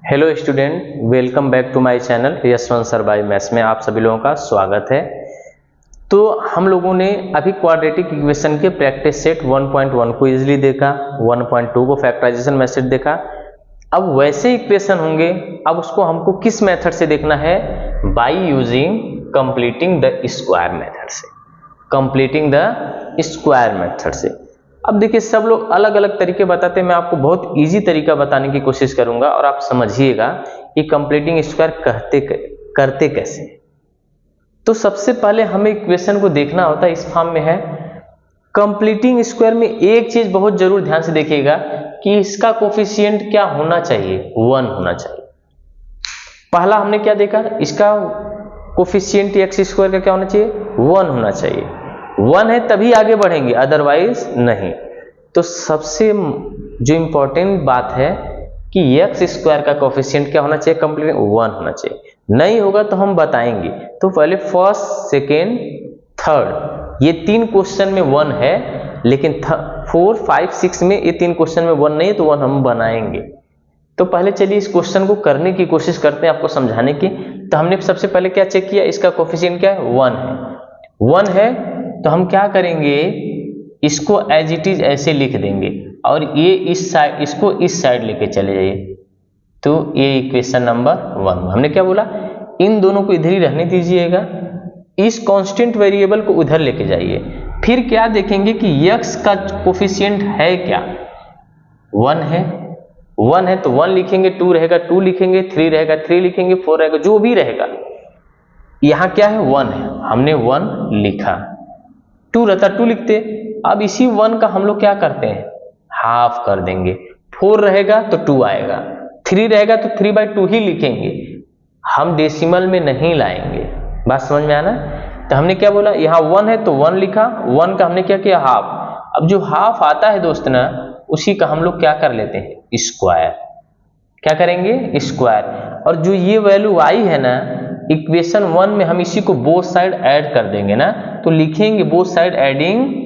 Hello student, welcome back to my channel Yashwant sir by maths में आप सभी लोगों का स्वागत है। तो हम लोगों ने अभी क्वाड्रेटिक इक्वेशन के प्रैक्टिस सेट 1.1 को इजीली देखा, 1.2 को फैक्टराइजेशन मेथड देखा। अब वैसे इक्वेशन होंगे, अब उसको हमको किस मेथड से देखना है? By using completing the square method से, कंप्लीटिंग द स्क्वायर मेथड से। अब देखिए, सब लोग अलग अलग तरीके बताते हैं, मैं आपको बहुत इजी तरीका बताने की कोशिश करूंगा और आप समझिएगा कि कंप्लीटिंग स्क्वायर करते कैसे। तो सबसे पहले हमें इक्वेशन को देखना होता है, इस फॉर्म में है। कंप्लीटिंग स्क्वायर में एक चीज बहुत जरूर ध्यान से देखिएगा कि इसका कोफिशिएंट क्या होना चाहिए? 1 होना चाहिए। पहला हमने क्या देखा, इसका कोफिशिएंट एक्स स्क्वायर का क्या होना चाहिए? 1 होना चाहिए। 1 है तभी आगे बढ़ेंगे, अदरवाइज नहीं। तो सबसे जो इंपॉर्टेंट बात है कि एक्स स्क्वायर का कोफिशिएंट क्या होना चाहिए? कंप्लीट 1 होना चाहिए। नहीं होगा तो हम बताएंगे। तो पहले फर्स्ट, सेकेंड, थर्ड, ये 3 क्वेश्चन में 1 है, लेकिन 4, 5, 6 में ये 3 क्वेश्चन में 1 नहीं है, तो 1 हम बनाएंगे। तो पहले चलिए इस क्वेश्चन को करने की कोशिश करते हैं, आपको समझाने की। तो हमने सबसे पहले क्या चेक किया? इसका कोफिशिएंट क्या है? 1 है। 1 है तो हम क्या करेंगे, इसको एज इट इज ऐसे लिख देंगे और ये इस साइड, इसको इस साइड लेके चले जाइए। तो ये इक्वेशन नंबर 1। हमने क्या बोला? इन दोनों को इधर ही रहने दीजिएगा, इस कांस्टेंट वेरिएबल को उधर लेके जाइए। फिर क्या देखेंगे कि x का कोफिशिएंट है क्या? 1 है। 1 है तो 1 लिखेंगे, 2 रहेगा 2 लिखेंगे, 3 रहेगा 3 लिखेंगे, 4 रहेगा, जो भी रहेगा। यहां क्या है? 1 है, हमने 1 लिखा। 2 रहता 2 लिखते। अब इसी 1 का हम लोग क्या करते हैं? हाफ कर देंगे। 4 रहेगा तो 2 आएगा, 3 रहेगा तो 3/2 ही लिखेंगे, हम डेसिमल में नहीं लाएंगे। बात समझ में आना? तो हमने क्या बोला, यहाँ 1 है तो 1 लिखा, 1 का हमने क्या किया? हाफ। अब जो हाफ आता है दोस्त ना, उसी का हम लोग क्या कर लेते हैं? स्क्वायर। क्या करेंगे? स्क्वायर। और जो ये वैल्यू आई है ना इक्वेशन 1 में, हम इसी को बोथ साइड ऐड कर देंगे ना, तो लिखेंगे बोथ साइड एडिंग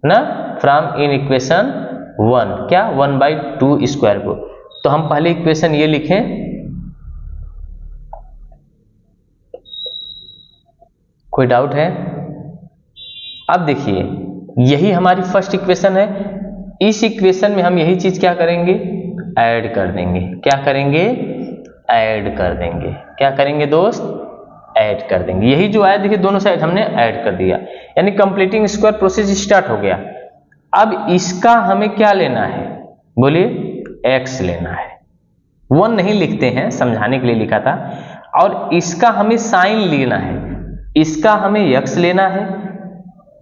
ना फ्रॉम इन इक्वेशन 1 क्या? 1/2 स्क्वायर को। तो हम पहले इक्वेशन ये लिखें, कोई डाउट है? अब देखिए, यही हमारी फर्स्ट इक्वेशन है। इस इक्वेशन में हम यही चीज क्या करेंगे? ऐड कर देंगे। क्या करेंगे? ऐड कर देंगे। क्या करेंगे दोस्त? ऐड कर देंगे। यही जो आया देखिए, दोनों साइड हमने ऐड कर दिया, यानी कंप्लीटिंग स्क्वायर प्रोसेस स्टार्ट हो गया। अब इसका हमें क्या लेना है? बोलिए, x लेना है। 1 नहीं लिखते हैं, समझाने के लिए लिखा था। और इसका हमें साइन लेना है, इसका हमें x लेना है।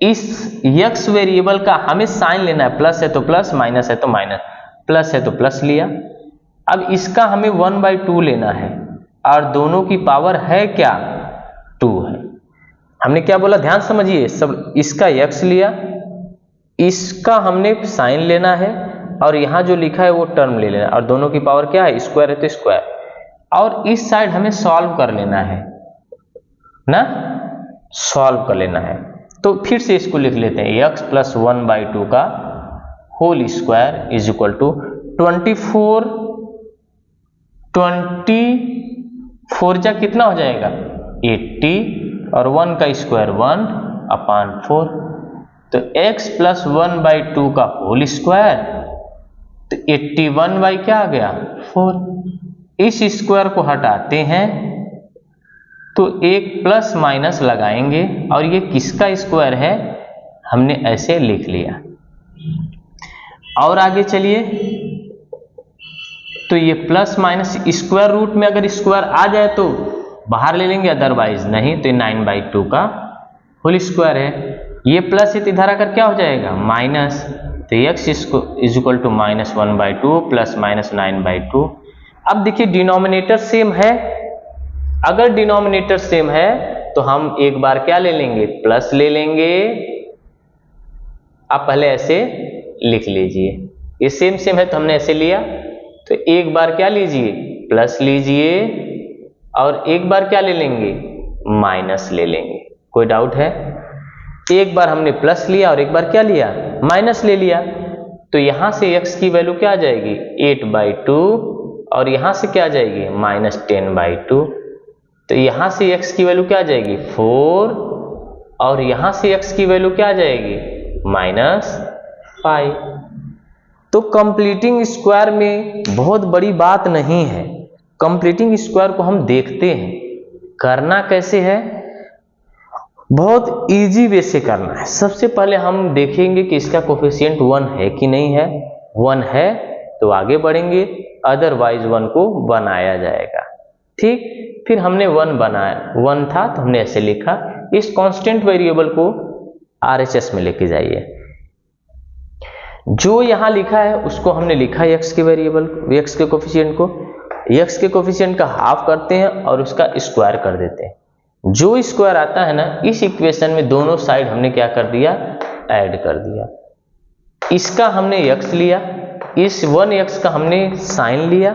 इस x वेरिएबल का हमें साइन लेना है, प्लस है तो प्लस, माइनस है तो माइनस, प्लस है तो प्लस लिया। अब इसका हमें 1/2 लेना है, और दोनों की पावर है क्या? 2 है। हमने क्या बोला? ध्यान समझिए सब। इसका x लिया, इसका हमने साइन लेना है, और यहां जो लिखा है वो टर्म ले लेना, और दोनों की पावर क्या है? स्क्वायर है तो स्क्वायर। और इस साइड हमें सॉल्व कर लेना है ना, सॉल्व कर लेना है। तो फिर से इसको लिख लेते हैं, x + 1/2 का whole square is equal to 24 जा कितना हो जाएगा? 80, और 1 का स्क्वायर 1/4। तो x + 1/2 का होल स्क्वायर, तो 81 बाई क्या आ गया? 4। इस स्क्वायर को हटाते हैं तो एक प्लस माइनस लगाएंगे, और ये किसका स्क्वायर है? हमने ऐसे लिख लिया। और आगे चलिए, तो ये प्लस माइनस स्क्वायर रूट में अगर स्क्वायर आ जाए तो बाहर ले लेंगे, अदरवाइज नहीं। तो 9/2 का होल स्क्वायर है। ये प्लस है तो इधर आकर क्या हो जाएगा? माइनस। तो x is equal to -1/2 plus minus 9/2। अब देखिए, डिनोमिनेटर सेम है। अगर डिनोमिनेटर सेम है तो हम एक बार क्या ले लेंगे? प्लस ले लेंगे। आप पहले ऐसे लिख लीजिए, ये सेम है तो हमने ऐसे लिया। तो एक बार क्या लीजिए? प्लस लीजिए, और एक बार क्या ले लेंगे? माइनस ले लेंगे। कोई डाउट है? एक बार हमने प्लस लिया और एक बार क्या लिया? माइनस ले लिया। तो यहां से x की वैल्यू क्या आ जाएगी? 8/2, और यहाँ से क्या आ जाएगी -10/2। तो यहाँ से x की वैल्यू क्या आ जाएगी 4 और यहाँ से x की वैल्यू क्या आ जाएगी -5। तो कंप्लीटिंग स्क्वायर में बहुत बड़ी बात नहीं है। कंप्लीटिंग स्क्वायर को हम देखते हैं करना कैसे है, बहुत इजी वे से करना है। सबसे पहले हम देखेंगे कि इसका कोफिशिएंट 1 है कि नहीं है। 1 है तो आगे बढ़ेंगे, अदरवाइज 1 को बनाया जाएगा। ठीक, फिर हमने 1 बनाया, 1 था तो हमने ऐसे लिखा। इस कांस्टेंट वेरिएबल को RHS में लेके जाइए। जो यहाँ लिखा है उसको हमने लिखा है x के वेरिएबल, x के कोफिशिएंट को। x के कोफिशिएंट का हाफ करते हैं और उसका स्क्वायर कर देते हैं। जो स्क्वायर आता है ना, इस इक्वेशन में दोनों साइड हमने क्या कर दिया, ऐड कर दिया। इसका हमने x लिया, इस 1x का हमने साइन लिया,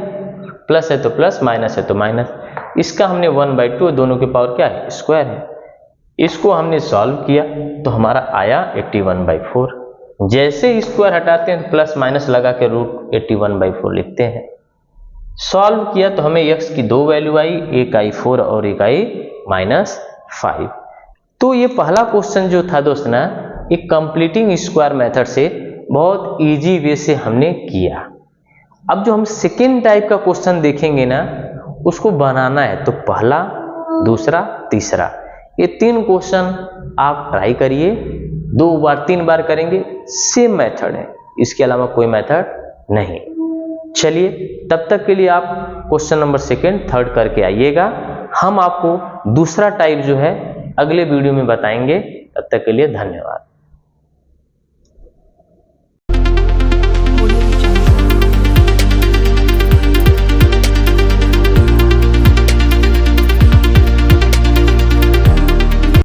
प्लस है तो प्लस, माइनस है तो माइनस। इसका हमने 1/2, दोनों के पावर क्या है, स्क्वायर है। इसको हमने सॉल्व किया तो हमारा आया 81/4। जैसे स्क्वायर हटाते हैं तो प्लस माइनस लगा के √81/4 लिखते हैं। सॉल्व किया तो हमें x की 2 वैल्यू आई, एक आई 4 और एक आई -5। तो ये पहला क्वेश्चन जो था दोस्त ना, एक कंप्लीटिंग स्क्वायर मेथड से बहुत इजी वे से हमने किया। अब जो हम सेकेंड टाइप का क्वेश्चन देखेंगे ना, उसको बनाना है तो पहला, दूसरा, तीसरा, ये 3 क्वेश्चन आप ट्राई करिए। 2 बार 3 बार करेंगे, सेम मेथड है, इसके अलावा कोई मेथड नहीं। चलिए, तब तक के लिए आप क्वेश्चन नंबर 2nd, 3rd करके आइएगा। हम आपको दूसरा टाइप जो है अगले वीडियो में बताएंगे। तब तक के लिए धन्यवाद।